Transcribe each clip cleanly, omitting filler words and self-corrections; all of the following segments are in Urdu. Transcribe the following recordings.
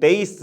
23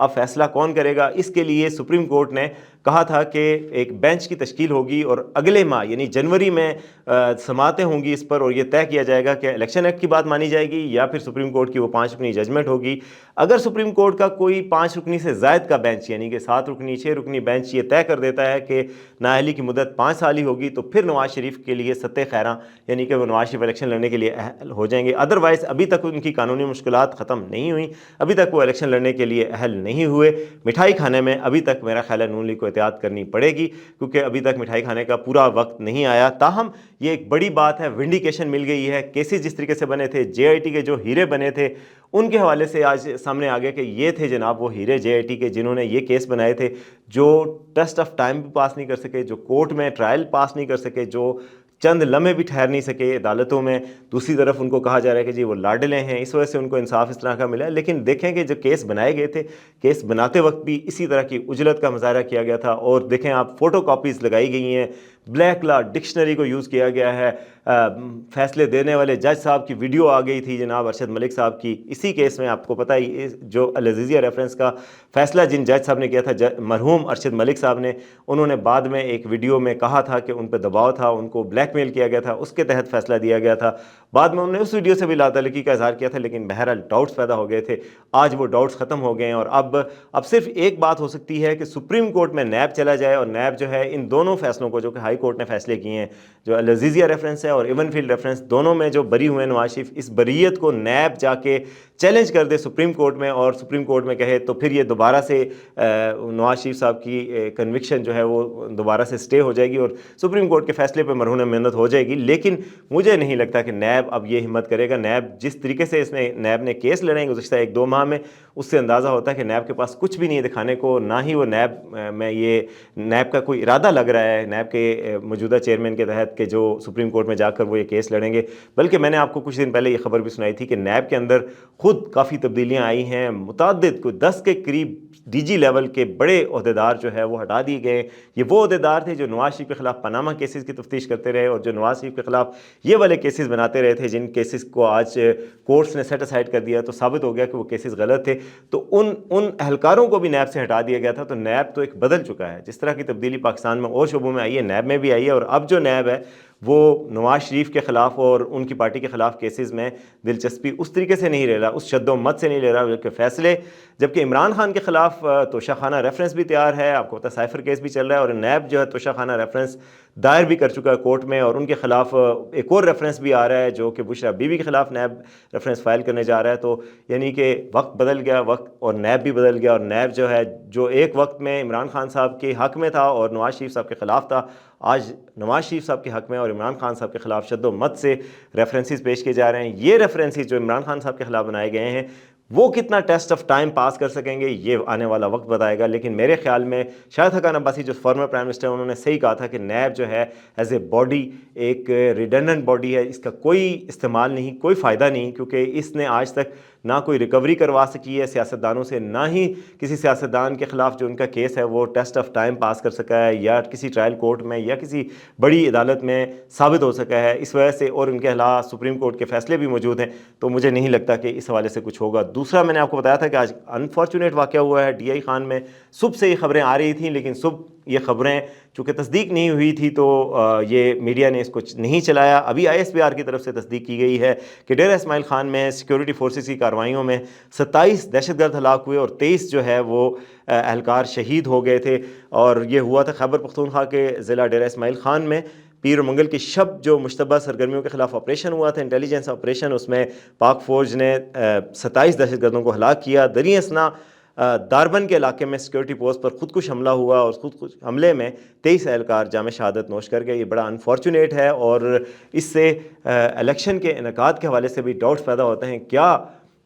اب فیصلہ کون کرے گا؟ اس کے لیے سپریم کورٹ نے کہا تھا کہ ایک بینچ کی تشکیل ہوگی اور اگلے ماہ یعنی جنوری میں سماعتیں ہوں گی اس پر، اور یہ طے کیا جائے گا کہ الیکشن ایکٹ کی بات مانی جائے گی یا پھر سپریم کورٹ کی وہ 5 رکنی ججمنٹ ہوگی۔ اگر سپریم کورٹ کا کوئی 5 رکنی سے زائد کا بینچ یعنی کہ 7 رکنی 6 رکنی بینچ یہ طے کر دیتا ہے کہ نااہلی کی مدت 5 سال ہی ہوگی، تو پھر نواز شریف کے لیے سطح خیراں یعنی کہ وہ نواز شریف الیکشن لڑنے کے لیے اہل ہو جائیں گے۔ ادروائز ابھی تک ان کی قانونی مشکلات ختم نہیں ہوئیں، ابھی تک وہ الیکشن لڑنے کے لیے اہل نہیں ہوئے۔ مٹھائی کھانے میں ابھی تک میرا خیال ہے نون لیگ کو احتیاط کرنی پڑے گی، کیونکہ ابھی تک مٹھائی کھانے کا پورا وقت نہیں آیا۔ تاہم یہ ایک بڑی بات ہے، ونڈیکیشن مل گئی ہے۔ کیسز جس طریقے سے بنے تھے، جے آئی ٹی کے جو ہیرے بنے تھے ان کے حوالے سے آج سامنے آ گیا کہ یہ تھے جناب وہ ہیرے جے آئی ٹی کے جنہوں نے یہ کیس بنائے تھے، جو ٹیسٹ آف ٹائم بھی پاس نہیں کر سکے، جو کورٹ میں ٹرائل پاس نہیں کر سکے، جو چند لمحے بھی ٹھہر نہیں سکے عدالتوں میں۔ دوسری طرف ان کو کہا جا رہا ہے کہ جی وہ لاڈلے ہیں، اس وجہ سے ان کو انصاف اس طرح کا ملا ہے۔ لیکن دیکھیں کہ جو کیس بنائے گئے تھے، کیس بناتے وقت بھی اسی طرح کی عجلت کا مظاہرہ کیا گیا تھا، اور دیکھیں آپ فوٹو کاپیز لگائی گئی ہیں، بلیک لا ڈکشنری کو یوز کیا گیا ہے، فیصلے دینے والے جج صاحب کی ویڈیو آ گئی تھی جناب ارشد ملک صاحب کی۔ اسی کیس میں آپ کو پتہ ہی جو العزیزیہ ریفرنس کا فیصلہ جن جج صاحب نے کیا تھا، مرحوم ارشد ملک صاحب نے، انہوں نے بعد میں ایک ویڈیو میں کہا تھا کہ ان پہ دباؤ تھا، ان کو بلیک میل کیا گیا تھا، اس کے تحت فیصلہ دیا گیا تھا۔ بعد میں انہوں نے اس ویڈیو سے بھی لاتعلقی کا اظہار کیا تھا، لیکن بہرحال ڈاؤٹس پیدا ہو گئے تھے۔ آج وہ ڈاؤٹس ختم ہو گئے ہیں، اور اب صرف ایک بات ہو سکتی ہے کہ سپریم کورٹ میں نیب چلا جائے، اور نیب جو ہے ان دونوں فیصلوں کو جو کہ ہائی کورٹ نے فیصلے کیے ہیں، جو العزیزیہ ریفرنس ہے اور ایون فیلڈ ریفرنس، دونوں میں جو بری ہوئے نواز شریف، اس بریت کو نیب جا کے چیلنج کر دے سپریم کورٹ میں، اور سپریم کورٹ میں کہے تو پھر یہ دوبارہ سے نواز شریف صاحب کی کنوکشن جو ہے وہ دوبارہ سے سٹے ہو جائے گی، اور سپریم کورٹ کے فیصلے پہ مرہون منت ہو جائے گی۔ لیکن مجھے نہیں لگتا کہ نیب اب یہ ہمت کرے گا۔ نیب جس طریقے سے نیب نے کیس لڑے ہیں گزشتہ 1-2 ماہ میں، اس سے اندازہ ہوتا ہے کہ نیب کے پاس کچھ بھی نہیں ہے دکھانے کو، نہ ہی وہ نیب میں یہ نیب کا کوئی ارادہ لگ رہا ہے نیب کے موجودہ چیئرمین کے تحت کہ جو سپریم کورٹ میں جا کر وہ یہ کیس لڑیں گے۔ بلکہ میں نے آپ کو کچھ دن پہلے یہ خبر بھی سنائی تھی کہ نیب کے اندر خود کافی تبدیلیاں آئی ہیں، متعدد کوئی 10 کے قریب ڈی جی لیول کے بڑے عہدیدار جو ہے وہ ہٹا دیے گئے۔ یہ وہ عہدیدار تھے جو نواز شریف کے خلاف پاناما کیسز کی تفتیش کرتے رہے، اور جو نواز شریف کے خلاف یہ والے کیسز بناتے رہے تھے، جن کیسز کو آج کورٹس نے سیٹ اسائڈ کر دیا، تو ثابت ہو گیا کہ وہ کیسز غلط تھے۔ تو ان اہلکاروں کو بھی نیب سے ہٹا دیا گیا تھا۔ تو نیب تو ایک بدل چکا ہے، جس طرح کی تبدیلی پاکستان میں اور شعبوں میں آئی ہے، نیب میں بھی آئی ہے، اور اب جو نیب ہے وہ نواز شریف کے خلاف اور ان کی پارٹی کے خلاف کیسز میں دلچسپی اس طریقے سے نہیں لے رہا، اس شد و مت سے نہیں لے رہا، بلکہ فیصلے، جبکہ عمران خان کے خلاف توشہ خانہ ریفرنس بھی تیار ہے، آپ کو پتہ ہے سائفر کیس بھی چل رہا ہے، اور نیب جو ہے توشہ خانہ ریفرنس دائر بھی کر چکا ہے کورٹ میں، اور ان کے خلاف ایک اور ریفرنس بھی آ رہا ہے جو کہ بشریٰ بی بی کے خلاف نیب ریفرنس فائل کرنے جا رہا ہے۔ تو یعنی کہ وقت بدل گیا، وقت اور نیب بھی بدل گیا، اور نیب جو ہے جو ایک وقت میں عمران خان صاحب کے حق میں تھا اور نواز شریف صاحب کے خلاف تھا، آج نواز شریف صاحب کے حق میں اور عمران خان صاحب کے خلاف شد و مت سے ریفرنسز پیش کیے جا رہے ہیں۔ یہ ریفرنسز جو عمران خان صاحب کے خلاف بنائے گئے ہیں، وہ کتنا ٹیسٹ آف ٹائم پاس کر سکیں گے یہ آنے والا وقت بتائے گا۔ لیکن میرے خیال میں شاہد حقان عباسی جو فارمر پرائم منسٹر ہیں، انہوں نے صحیح کہا تھا کہ نیب جو ہے ایز اے باڈی ایک ریڈنڈنٹ باڈی ہے، اس کا کوئی استعمال نہیں، کوئی فائدہ نہیں، کیونکہ اس نے آج تک نہ کوئی ریکوری کروا سکی ہے سیاستدانوں سے، نہ ہی کسی سیاستدان کے خلاف جو ان کا کیس ہے وہ ٹیسٹ آف ٹائم پاس کر سکا ہے، یا کسی ٹرائل کورٹ میں یا کسی بڑی عدالت میں ثابت ہو سکا ہے اس وجہ سے، اور ان کے خلاف سپریم کورٹ کے فیصلے بھی موجود ہیں۔ تو مجھے نہیں لگتا کہ اس حوالے سے کچھ ہوگا۔ دوسرا، میں نے آپ کو بتایا تھا کہ آج انفارچونیٹ واقعہ ہوا ہے ڈی آئی خان میں۔ صبح سے یہ خبریں آ رہی تھیں، لیکن صبح یہ خبریں چونکہ تصدیق نہیں ہوئی تھی تو یہ میڈیا نے اس کو نہیں چلایا۔ ابھی آئی ایس پی آر کی طرف سے تصدیق کی گئی ہے کہ ڈیرہ اسماعیل خان میں سیکیورٹی فورسز کی کارروائیوں میں 27 دہشت گرد ہلاک ہوئے، اور 23 جو ہے وہ اہلکار شہید ہو گئے تھے، اور یہ ہوا تھا خیبر پختونخوا کے ضلع ڈیرہ اسماعیل خان میں۔ پیر و منگل کی شب جو مشتبہ سرگرمیوں کے خلاف آپریشن ہوا تھا، انٹیلیجنس آپریشن، اس میں پاک فوج نے 27 دہشت گردوں کو ہلاک کیا۔ دریں اثنا داربن کے علاقے میں سیکیورٹی پوسٹ پر خودکش حملہ ہوا، اور خودکش حملے میں 23 اہلکار جامِ شہادت نوش کر گئے۔ یہ بڑا انفارچونیٹ ہے، اور اس سے الیکشن کے انعقاد کے حوالے سے بھی ڈاؤٹس پیدا ہوتے ہیں، کیا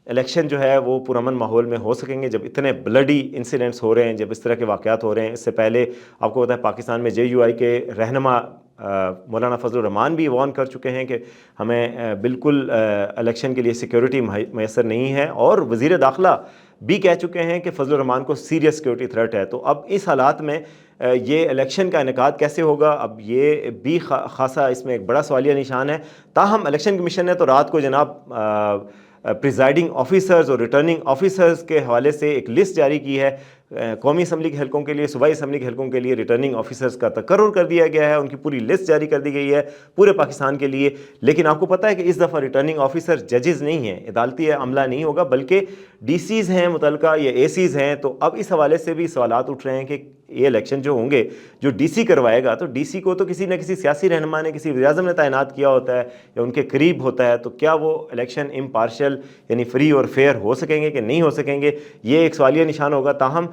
الیکشن جو ہے وہ پرامن ماحول میں ہو سکیں گے جب اتنے بلڈی انسیڈنٹس ہو رہے ہیں، جب اس طرح کے واقعات ہو رہے ہیں۔ اس سے پہلے آپ کو پتہ ہے پاکستان میں جے یو آئی کے رہنما مولانا فضل الرحمان بھی وارن کر چکے ہیں کہ ہمیں بالکل الیکشن کے لیے سیکیورٹی میسر نہیں ہے، اور وزیر داخلہ بھی کہہ چکے ہیں کہ فضل الرحمان کو سیریس سیکیورٹی تھریٹ ہے۔ تو اب اس حالات میں یہ الیکشن کا انعقاد کیسے ہوگا، اب یہ بھی خاصا اس میں ایک بڑا سوالیہ نشان ہے۔ تاہم الیکشن کمیشن نے تو رات کو جناب پریزائڈنگ آفیسرز اور ریٹرننگ آفیسرز کے حوالے سے ایک لسٹ جاری کی ہے. قومی اسمبلی کے حلقوں کے لیے، صوبائی اسمبلی کے حلقوں کے لیے ریٹرننگ آفیسرز کا تقرر کر دیا گیا ہے، ان کی پوری لسٹ جاری کر دی گئی ہے پورے پاکستان کے لیے. لیکن آپ کو پتہ ہے کہ اس دفعہ ریٹرننگ آفیسر ججز نہیں ہیں، عدالتی عملہ نہیں ہوگا، بلکہ ڈی سیز ہیں متعلقہ یا اے سیز ہیں. تو اب اس حوالے سے بھی سوالات اٹھ رہے ہیں کہ یہ الیکشن جو ہوں گے، جو ڈی سی کروائے گا، تو ڈی سی کو تو کسی نہ کسی سیاسی رہنما نے، کسی وزیر اعظم نے تعینات کیا ہوتا ہے یا ان کے قریب ہوتا ہے. تو کیا وہ الیکشن امپارشل یعنی فری اور فیئر ہو سکیں گے کہ نہیں ہو سکیں گے، یہ ایک سوالیہ نشان ہوگا. تاہم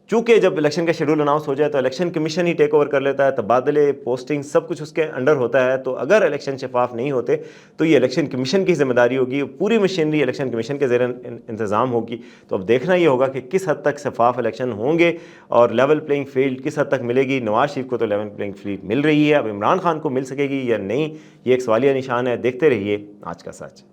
چونکہ جب الیکشن کا شیڈول اناؤنس ہو جائے تو الیکشن کمیشن ہی ٹیک اوور کر لیتا ہے، تبادلے، پوسٹنگ، سب کچھ اس کے انڈر ہوتا ہے. تو اگر الیکشن شفاف نہیں ہوتے تو یہ الیکشن کمیشن کی ذمہ داری ہوگی، پوری مشینری الیکشن کمیشن کے زیر انتظام ہوگی. تو اب دیکھنا یہ ہوگا کہ کس حد تک شفاف الیکشن ہوں گے اور لیول پلینگ فیلڈ کس حد تک ملے گی. نواز شریف کو تو لیول پلینگ فیلڈ مل رہی ہے، اب عمران خان کو مل سکے گی یا نہیں، یہ ایک سوالیہ نشان ہے. دیکھتے رہیے آج کا سچ.